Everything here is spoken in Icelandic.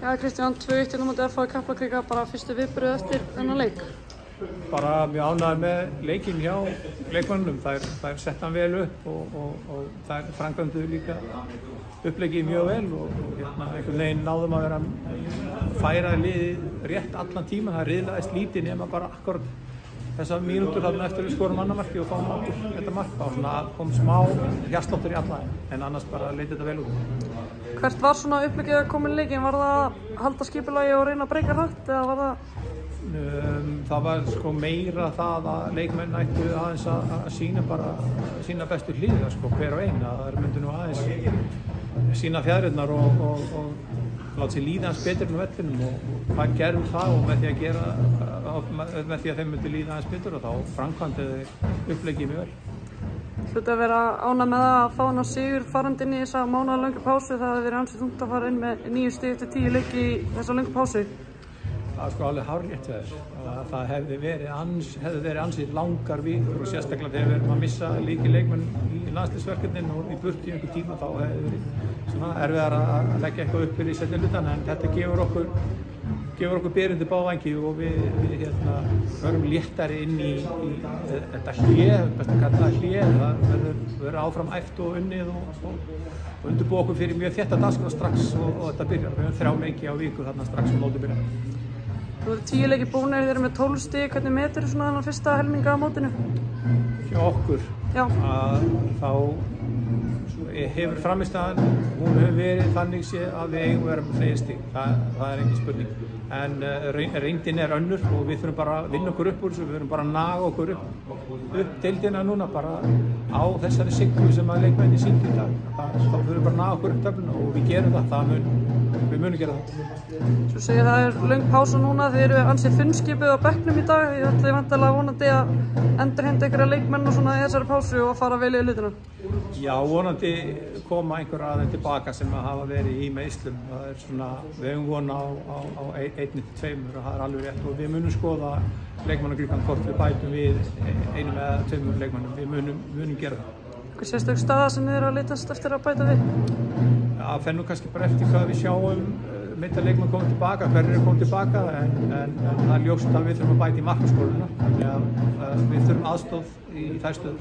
Já, Kristján, 2-1 á móti FH Kaplakrika, bara fyrstu viðbrögð eftir þennan leik. Bara mjög ánægður með leikinn hjá leikmönnum. Þær sett hann vel upp og þær framkvæmdu líka uppleggið mjög vel og einhvern veginn náðum að vera að færa liðið rétt allan tíma. Það riðlaðist lítið nema bara akkurat þessar mínútur þarna eftir við skorum annað marki og fáum okkur þetta mark. Það kom smá hjartsláttur í alla en annars bara leit þetta vel út. Hvert var svona uppleggið að koma í leikinn? Var það að halda skipulagi og reyna að breyka hratt eða var það? Það var sko meira það að leikmenn ættu aðeins að sína bestu hliðar sko hver og einn. Það myndi nú aðeins sína fjaðrirnar og láta sér líða aðeins betur á vellinum og hvað gerðum það og með því að þeim myndi líða aðeins betur og þá framkvæmdu þau uppleggið mjög vel. Hluti að vera ánægð með það að fá hann á sigur farandi inn í þessa mánaðarlöngu pásu. Það hefði verið ansið þungt að fara inn með 9 stig eftir 10 leiki í þessa löngu pásu. Það er sko alveg hárrétt hjá þér. Það hefði verið ansið langar vikur og sérstaklega þegar við erum að missa leikmenn í landsliðsverkefnin og í burtu í einhver tíma þá hefði verið svona erfiðar að leggja eitthvað upp fyrir seinni hlutann en þetta gefur okkur berindi báðvængi og við förum léttari inn í þetta hlið, best að kalla það hlið. Það verður áfram æft og unnið og undirbúa okkur fyrir mjög þétta dagskrá strax og þetta byrjar. Við höfum 3 leiki á viku þarna strax mótið byrjar. Þú eru 10 leiki búnir, þeir eru með 12 stig. Hvernig metur svona þennan fyrsta helminga á mótinu? Hjá okkur? Já. Þá hefur frammistaðan, hún hefur verið þannig séð að við eigum að vera með fleiri stig. Það er engin spurning. En reyndin er önnur og við þurfum bara að vinna okkur upp úr þessu, við þurfum bara að naga okkur upp deildina núna bara á þessari siglu sem að leikmenni sýndi í dag. Þá þurfum við bara að naga okkur upp töfluna og við gerum það, við munum gera það. Svo segir það er löng pása núna, þið eru ansið þunnskipið á bekknum í dag. Þið ætlið vantarlega vonandi að endurheimta einhverja leikmenn og svona í þessari pásu og fara vel í hlutina. Já, vonandi koma einhverja aðeins tilbaka sem hafa verið í meiðslum. Það er svona, við höfum vona á 1-2 og það er alveg rétt og við munum skoða leikmannagrúpan hvort við bætum við 1 eða 2 leikmannum. Við munum gera það. Hvað sérstök staða sem þið eru að leitast eftir að bæta við? Það fer nú kannski bara eftir hvað við sjáum meidda leikmann komið tilbaka, hverjir eru komið tilbaka en það er ljóst að við þurfum að bæta í markaskoruna þannig að við þurfum aðstoð í þær stöður.